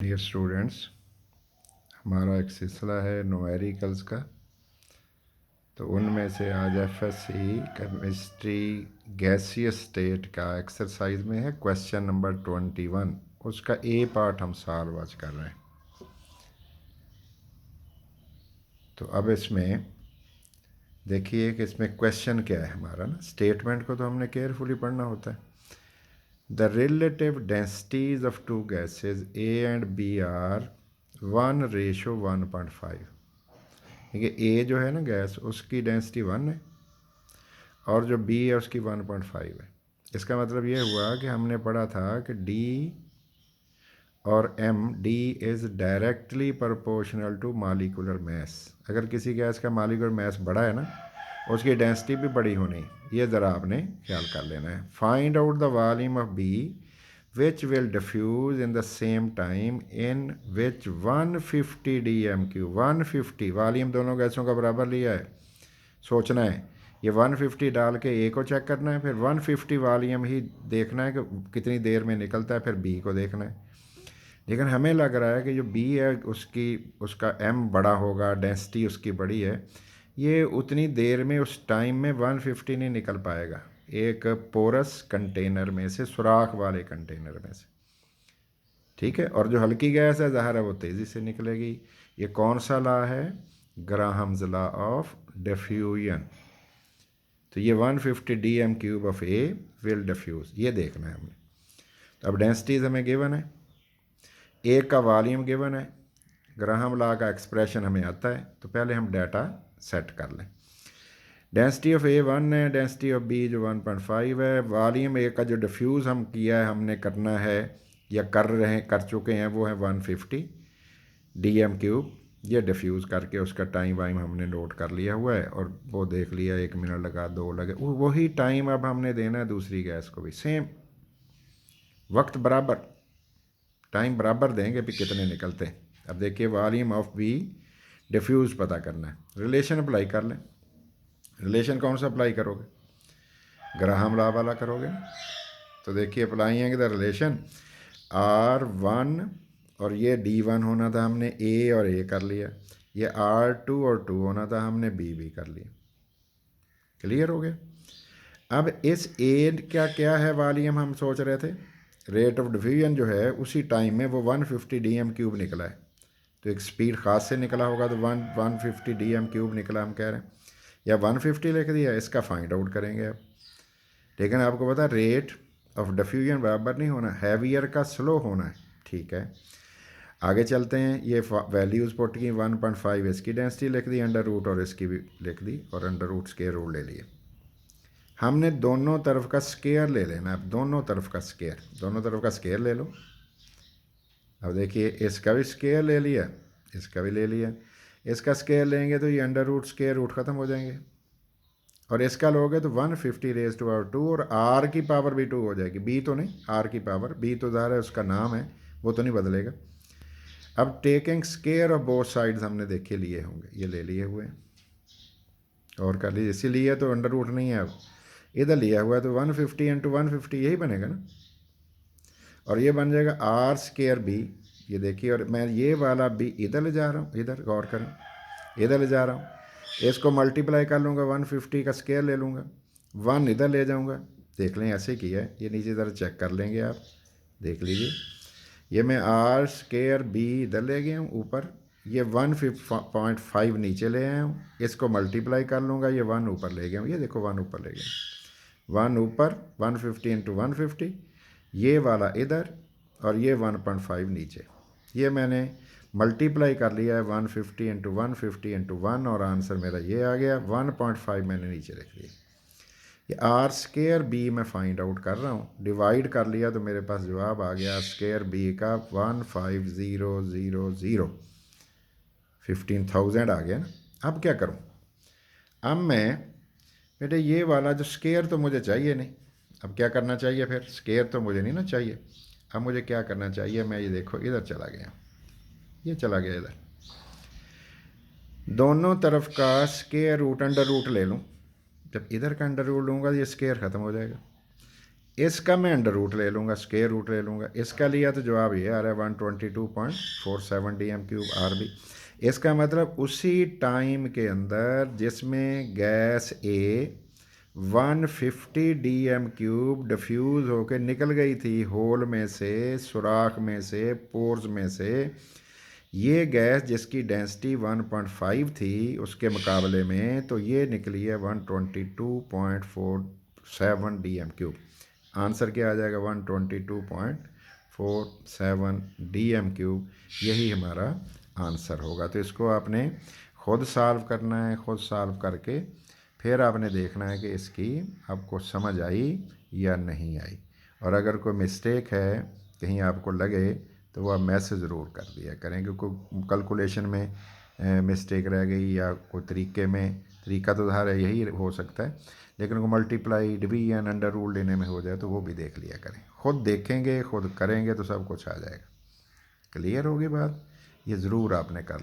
Dear students, हमारा एक सिलसिला है न्यूमेरिकल्स का। तो उनमें से आज एफएससी केमिस्ट्री गैसियस स्टेट का एक्सरसाइज में है क्वेश्चन नंबर 21। उसका ए पार्ट हम सॉल्व आज कर रहे हैं। तो अब इसमें देखिए कि इसमें क्वेश्चन क्या है हमारा ना। स्टेटमेंट को तो हमने केयरफुली पढ़ना होता है। The relative densities of two gases A and B are 1:1.5। देखिए ए जो है ना गैस, उसकी डेंसिटी 1 है और जो बी है उसकी 1.5 है। इसका मतलब ये हुआ कि हमने पढ़ा था कि डी और M, D is directly proportional to molecular mass. अगर किसी गैस का मालिकुलर मैस बड़ा है ना, उसकी डेंसिटी भी बड़ी होनी, ये ज़रा आपने ख्याल कर लेना है। Find out the volume of B which will diffuse in the same time in which 150 dm³ 150 volume दोनों गैसों का बराबर लिया है। सोचना है, ये 150 डाल के ए को चेक करना है, फिर 150 वॉल्यूम ही देखना है कि कितनी देर में निकलता है, फिर बी को देखना है। लेकिन हमें लग रहा है कि जो बी है उसका एम बड़ा होगा, डेंसिटी उसकी बड़ी है, ये उतनी देर में उस टाइम में 150 नहीं निकल पाएगा एक पोरस कंटेनर में से, सुराख वाले कंटेनर में से। ठीक है। और जो हल्की गैस है ज़ाहिर है वो तेज़ी से निकलेगी। ये कौन सा लॉ है? Graham's law of diffusion. तो ये 150 dm³ of A will diffuse, ये देखना है हमें। तो अब डेंसिटीज हमें गिवन है, ए का वॉल्यूम गिवन है, ग्राहम लॉ का एक्सप्रेशन हमें आता है। तो पहले हम डाटा सेट कर लें। डेंसिटी ऑफ ए 1 है, डेंसिटी ऑफ बी जो 1.5 है, वॉल्यूम ए का जो डिफ्यूज़ हम किया है, हमने करना है या कर चुके हैं, वो है 150 dm³। ये डिफ्यूज़ करके उसका टाइम वाइम हमने नोट कर लिया हुआ है और वो देख लिया, 1 मिनट लगा, 2 लगे, वही टाइम अब हमने देना है दूसरी गैस को भी। सेम वक्त बराबर, टाइम बराबर देंगे, भी कितने निकलते हैं। अब देखिए वॉल्यूम ऑफ बी डिफ्यूज़ पता करना है। रिलेशन अप्लाई कर लें। रिलेशन कौन सा अप्लाई करोगे? ग्राहम लॉ वाला करोगे। तो देखिए अप्लाई है द रिलेशन R1 और ये D1 होना था, हमने A और A कर लिया। ये R2 और 2 होना था, हमने B भी कर लिया। क्लियर हो गया। अब इस A का क्या है वॉल्यूम, हम सोच रहे थे रेट ऑफ डिफ्यूजन जो है उसी टाइम में वो 150 dm³ निकला है। तो एक स्पीड ख़ास से निकला होगा, तो 150 dm³ निकला हम कह रहे हैं, या 150 लिख दिया। इसका फाइंड आउट करेंगे अब। लेकिन आपको पता रेट ऑफ डिफ्यूजन बराबर नहीं होना, हैवियर का स्लो होना है। ठीक है, आगे चलते हैं। ये वैल्यूज़ पुट की, 1.5 इसकी डेंसिटी लिख दी, अंडर रूट और इसकी भी लिख दी, और अंडर रूट स्केयर रूट ले लिए। हमने दोनों तरफ का स्केयर ले लेना। अब दोनों तरफ का स्केयर, दोनों तरफ का स्केयर ले लो। अब देखिए इसका भी स्केयर ले लिया, इसका भी ले लिया। इसका स्केयर लेंगे तो ये अंडर रूट स्केयर रूट ख़त्म हो जाएंगे, और इसका लोगे तो 150 raised to 2, और आर की पावर भी 2 हो जाएगी। बी तो नहीं, आर की पावर, बी तो ज़ाहिर है उसका नाम है, वो तो नहीं बदलेगा। अब taking square of both sides हमने देखे लिए होंगे, ये ले लिए हुए हैं और कर लीजिए। इसीलिए तो अंडर रूट नहीं है, अब इधर लिया हुआ है, तो 150 × 150 यही बनेगा ना, और ये बन जाएगा आर स्केयर बी। ये देखिए, और मैं ये वाला बी इधर ले जा रहा हूँ, इधर गौर करें, इधर ले जा रहा हूँ। इसको मल्टीप्लाई कर लूँगा, 150 का स्केयर ले लूँगा, 1 इधर ले जाऊँगा। देख लें ऐसे किया है, ये नीचे ज़रा चेक कर लेंगे आप, देख लीजिए। ये मैं आर स्केयर बी इधर ले गया हूँ ऊपर, ये 1.5 नीचे ले आया हूँ, इसको मल्टीप्लाई कर लूँगा, ये 1 ऊपर ले गया हूँ। ये देखो 1 ऊपर ले गया, 1 ऊपर, 150 × 150, ये वाला इधर, और ये 1.5 नीचे। ये मैंने मल्टीप्लाई कर लिया है 150 × 150 × 1, और आंसर मेरा ये आ गया, 1.5 मैंने नीचे लिख दिया। ये आर स्केयर बी मैं फाइंड आउट कर रहा हूँ, डिवाइड कर लिया तो मेरे पास जवाब आ गया स्केयर बी का 15000, 15,000 आ गया ना। अब क्या करूँ? अब मैं बेटे ये वाला जो स्केयर तो मुझे चाहिए नहीं, अब क्या करना चाहिए फिर? स्केयर तो मुझे नहीं ना चाहिए। अब मुझे क्या करना चाहिए? मैं ये देखो इधर चला गया, ये चला गया इधर, दोनों तरफ का स्केयर रूट अंडर रूट ले लूँ। जब इधर का अंडर रूट लूँगा ये स्केयर ख़त्म हो जाएगा। इसका मैं अंडर रूट ले लूँगा, स्क्वायर रूट ले लूँगा। इसका लिया तो जवाब ये आ रहा है 122.47 DM³ इसका मतलब उसी टाइम के अंदर जिसमें गैस ए 150 DM³ डिफ्यूज़ होकर निकल गई थी होल में से, सुराख में से, पोर्स में से, ये गैस जिसकी डेंसिटी 1.5 थी उसके मुकाबले में, तो ये निकली है 122.47 DM³। आंसर क्या आ जाएगा 122.47 DM³, यही हमारा आंसर होगा। तो इसको आपने खुद सॉल्व करना है, खुद सॉल्व करके फिर आपने देखना है कि इसकी आपको समझ आई या नहीं आई। और अगर कोई मिस्टेक है कहीं आपको लगे तो वह मैसेज ज़रूर कर दिया करें, क्योंकि कैलकुलेशन में मिस्टेक रह गई या कोई तरीके में, तरीका तो धारा यही हो सकता है, लेकिन को मल्टीप्लाई, डिवीजन, अंडर रूल लेने में हो जाए तो वो भी देख लिया करें। ख़ुद देखेंगे, ख़ुद करेंगे तो सब कुछ आ जाएगा। क्लियर होगी बात? ये ज़रूर आपने कर ले।